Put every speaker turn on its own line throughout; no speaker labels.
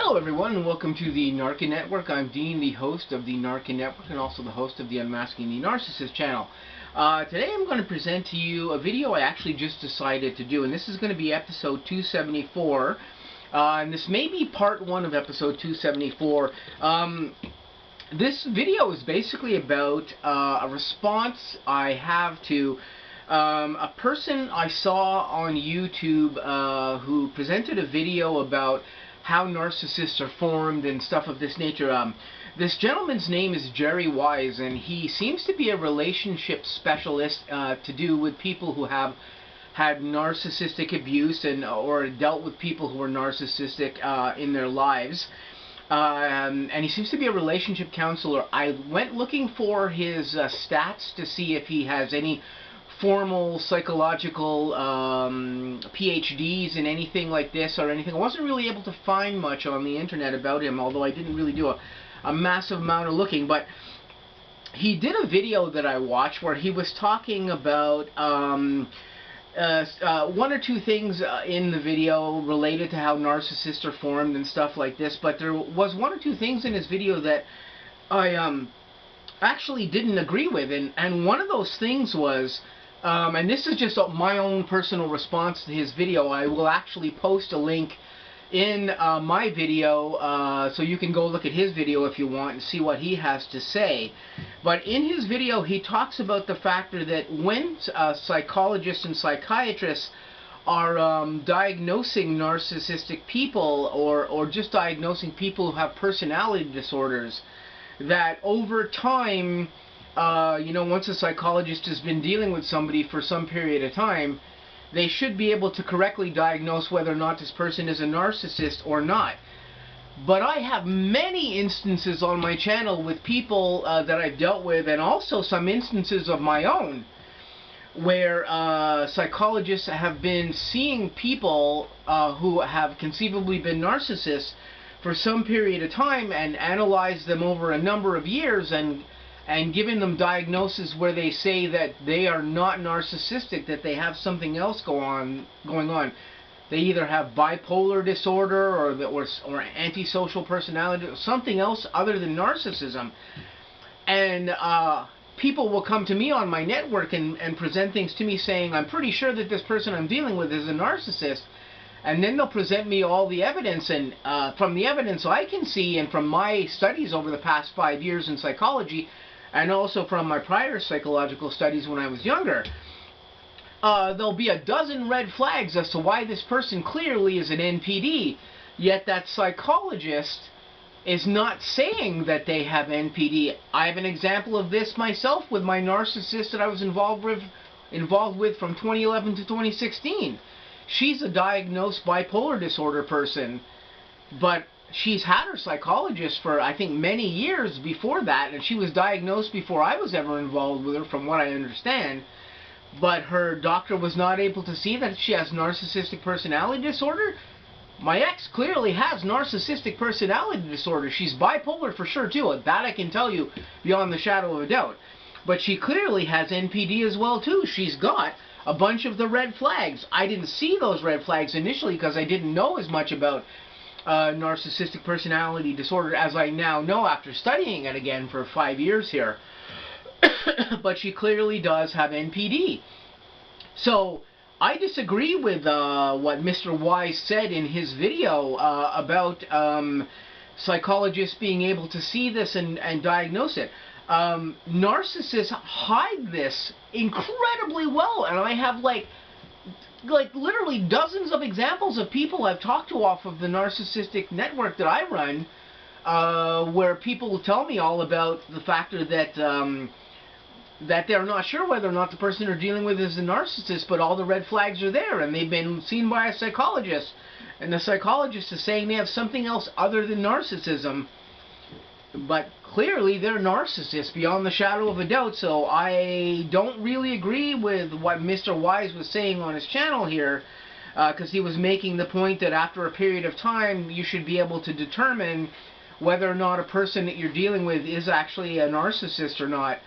Hello everyone and welcome to the Narcan Network. I'm Dean, the host of the Narcan Network and also the host of the Unmasking the Narcissist channel. Today I'm going to present to you a video I actually just decided to do, and this is going to be episode 274, and this may be part 1 of episode 274. This video is basically about a response I have to a person I saw on YouTube who presented a video about how narcissists are formed and stuff of this nature. This gentleman's name is Jerry Wise, and he seems to be a relationship specialist to do with people who have had narcissistic abuse and or dealt with people who are narcissistic in their lives. And he seems to be a relationship counselor. I went looking for his stats to see if he has any formal psychological PhDs in anything like this or anything. I wasn't really able to find much on the internet about him, although I didn't really do a massive amount of looking. But he did a video that I watched where he was talking about one or two things in the video related to how narcissists are formed and stuff like this. But there was one or two things in his video that I actually didn't agree with, and one of those things was, and this is just my own personal response to his video. I will actually post a link in my video so you can go look at his video if you want and see what he has to say. But in his video he talks about the factor that when psychologists and psychiatrists are diagnosing narcissistic people or just diagnosing people who have personality disorders, that over time, once a psychologist has been dealing with somebody for some period of time, they should be able to correctly diagnose whether or not this person is a narcissist or not. But I have many instances on my channel with people that I've dealt with, and also some instances of my own, where psychologists have been seeing people who have conceivably been narcissists for some period of time and analyzed them over a number of years and giving them diagnoses where they say that they are not narcissistic, that they have something else going on. They either have bipolar disorder or antisocial personality, or something else other than narcissism. And people will come to me on my network and present things to me saying, I'm pretty sure that this person I'm dealing with is a narcissist. And then they'll present me all the evidence, and from the evidence I can see, and from my studies over the past 5 years in psychology, and also from my prior psychological studies when I was younger, there'll be a dozen red flags as to why this person clearly is an NPD, yet that psychologist is not saying that they have NPD. I have an example of this myself with my narcissist that I was involved with from 2011 to 2016. She's a diagnosed bipolar disorder person, but she's had her psychologist for, I think, many years before that, and she was diagnosed before I was ever involved with her, from what I understand. But her doctor was not able to see that she has narcissistic personality disorder. My ex clearly has narcissistic personality disorder. She's bipolar for sure, too. That I can tell you beyond the shadow of a doubt. But she clearly has NPD as well, too. She's got a bunch of the red flags. I didn't see those red flags initially because I didn't know as much about narcissistic personality disorder as I now know after studying it again for 5 years here. But she clearly does have NPD. So I disagree with what Mr. Wise said in his video about psychologists being able to see this and diagnose it. Narcissists hide this incredibly well, and I have like literally dozens of examples of people I've talked to off of the narcissistic network that I run, where people will tell me all about the factor that that they're not sure whether or not the person they're dealing with is a narcissist, but all the red flags are there, and they've been seen by a psychologist, and the psychologist is saying they have something else other than narcissism. But clearly they're narcissists beyond the shadow of a doubt, so I don't really agree with what Mr. Wise was saying on his channel here, because he was making the point that after a period of time you should be able to determine whether or not a person that you're dealing with is actually a narcissist or not,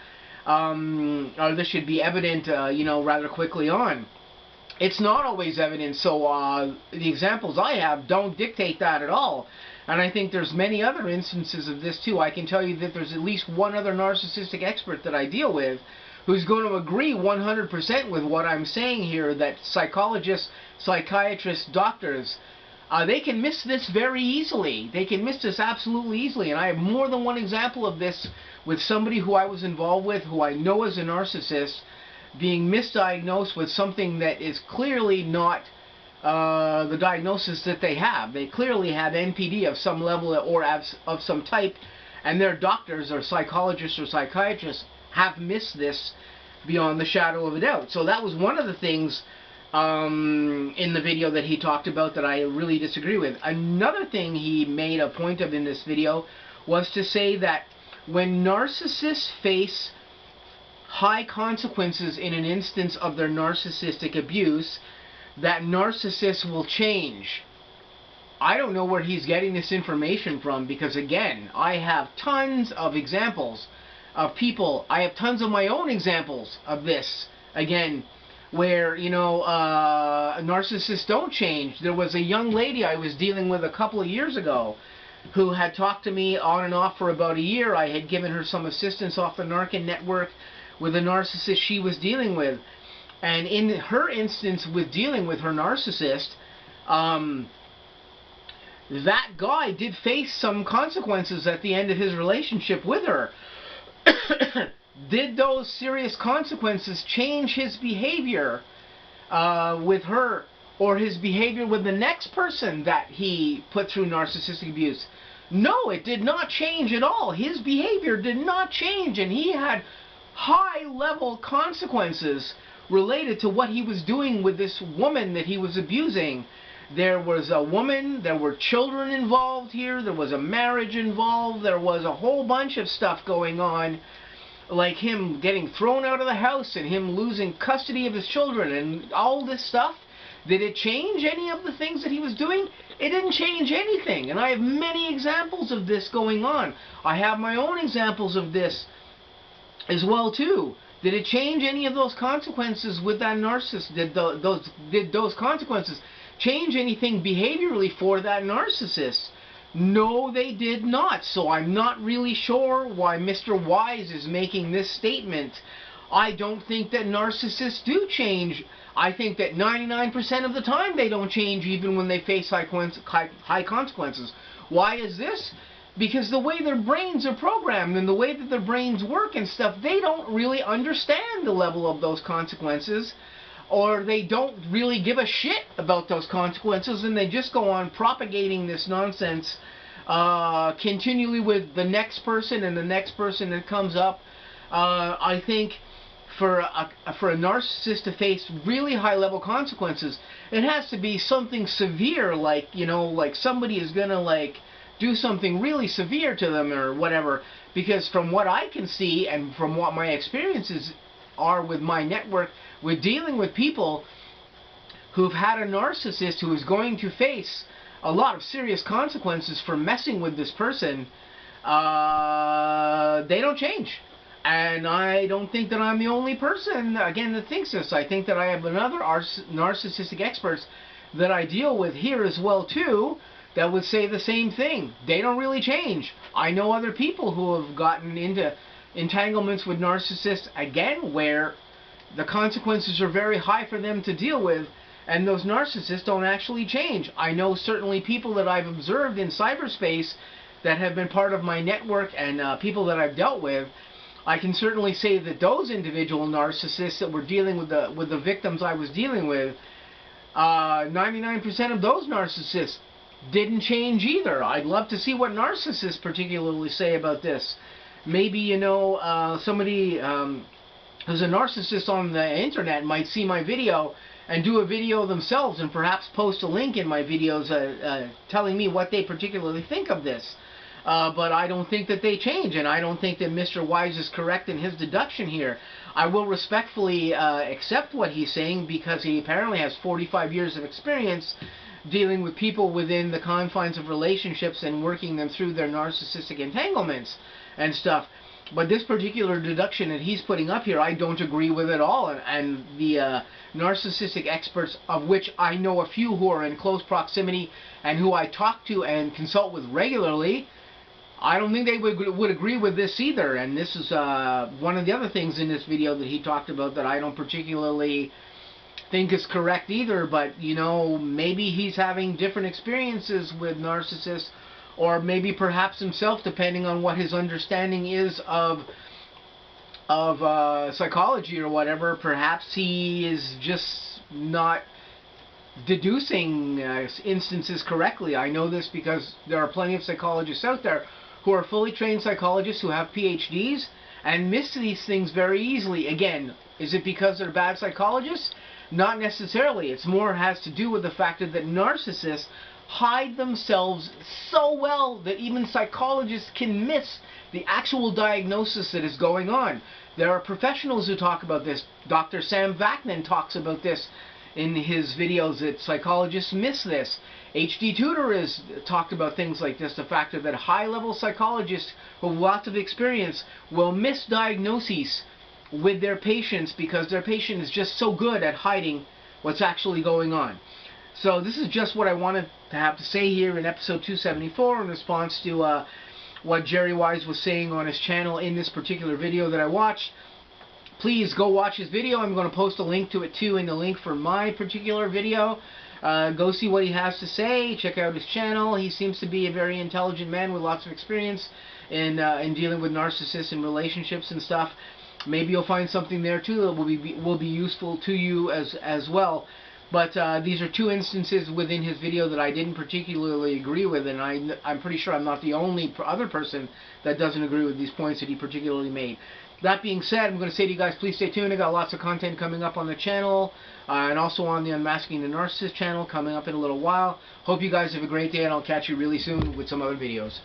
or this should be evident rather quickly on. it's not always evident. So the examples I have don't dictate that at all. And I think there's many other instances of this too. I can tell you that there's at least one other narcissistic expert that I deal with who's going to agree 100% with what I'm saying here, that psychologists, psychiatrists, doctors, they can miss this very easily. They can miss this absolutely easily. And I have more than one example of this with somebody who I was involved with, who I know is a narcissist, being misdiagnosed with something that is clearly not the diagnosis that they have. They clearly have NPD of some level or of some type, and their doctors or psychologists or psychiatrists have missed this beyond the shadow of a doubt. So that was one of the things in the video that he talked about that I really disagree with. Another thing he made a point of in this video was to say that when narcissists face high consequences in an instance of their narcissistic abuse, that narcissists will change. I don't know where he's getting this information from, because again, I have tons of examples of people, I have tons of my own examples of this, again, where, you know, narcissists don't change. There was a young lady I was dealing with a couple of years ago who had talked to me on and off for about a year. I had given her some assistance off the Narcan network with a narcissist she was dealing with. And in her instance with dealing with her narcissist, that guy did face some consequences at the end of his relationship with her. Did those serious consequences change his behavior with her, or his behavior with the next person that he put through narcissistic abuse? No, it did not change at all. His behavior did not change, and he had high-level consequences related to what he was doing with this woman that he was abusing. There was a woman, there were children involved here, there was a marriage involved, there was a whole bunch of stuff going on, like him getting thrown out of the house and him losing custody of his children and all this stuff. Did it change any of the things that he was doing? It didn't change anything. And I have many examples of this going on. I have my own examples of this as well too. Did it change any of those consequences with that narcissist? Did those consequences change anything behaviorally for that narcissist? No, they did not. So I'm not really sure why Mr. Wise is making this statement. I don't think that narcissists do change. I think that 99% of the time they don't change, even when they face high consequences. Why is this? Because the way their brains are programmed and the way that their brains work and stuff, they don't really understand the level of those consequences, or they don't really give a shit about those consequences, and they just go on propagating this nonsense continually with the next person and the next person that comes up. I think for a narcissist to face really high-level consequences, it has to be something severe, like, you know, like somebody is gonna, like, do something really severe to them or whatever. Because from what I can see and from what my experiences are with my network, with dealing with people who've had a narcissist who is going to face a lot of serious consequences for messing with this person, they don't change. And I don't think that I'm the only person, again, that thinks this. I think that I have another narcissistic experts that I deal with here as well too, that would say the same thing. They don't really change. I know other people who have gotten into entanglements with narcissists, again, where the consequences are very high for them to deal with, and those narcissists don't actually change. I know certainly people that I've observed in cyberspace that have been part of my network and people that I've dealt with. I can certainly say that those individual narcissists that were dealing with the victims I was dealing with, 99% of those narcissists didn't change either. I'd love to see what narcissists particularly say about this. Maybe, you know, somebody who's a narcissist on the internet might see my video and do a video themselves and perhaps post a link in my videos telling me what they particularly think of this. But I don't think that they change, and I don't think that Mr. Wise is correct in his deduction here. I will respectfully accept what he's saying, because he apparently has 45 years of experience dealing with people within the confines of relationships and working them through their narcissistic entanglements and stuff. But this particular deduction that he's putting up here, I don't agree with at all. And the narcissistic experts, of which I know a few who are in close proximity and who I talk to and consult with regularly, I don't think they would agree with this either. And this is one of the other things in this video that he talked about that I don't particularly think is correct either. But, you know, maybe he's having different experiences with narcissists, or maybe perhaps himself, depending on what his understanding is of psychology or whatever. Perhaps he is just not deducing instances correctly. I know this because there are plenty of psychologists out there who are fully trained psychologists who have PhDs and miss these things very easily. Again, is it because they're bad psychologists? Not necessarily. It's more has to do with the fact that narcissists hide themselves so well that even psychologists can miss the actual diagnosis that is going on. There are professionals who talk about this. Dr. Sam Vaknin talks about this in his videos, that psychologists miss this. H.D. Tudor has talked about things like this, the fact that high-level psychologists with lots of experience will miss diagnoses with their patients because their patient is just so good at hiding what's actually going on. So this is just what I wanted to have to say here in episode 274 in response to what Jerry Wise was saying on his channel in this particular video that I watched. Please go watch his video. I'm going to post a link to it too in the link for my particular video. Go see what he has to say. Check out his channel. He seems to be a very intelligent man with lots of experience in dealing with narcissists and relationships and stuff. Maybe you'll find something there too that will be useful to you as well. But these are two instances within his video that I didn't particularly agree with, and I'm pretty sure I'm not the only other person that doesn't agree with these points that he particularly made. That being said, I'm going to say to you guys, please stay tuned. I got lots of content coming up on the channel, and also on the Unmasking the Narcissist channel coming up in a little while. Hope you guys have a great day, and I'll catch you really soon with some other videos.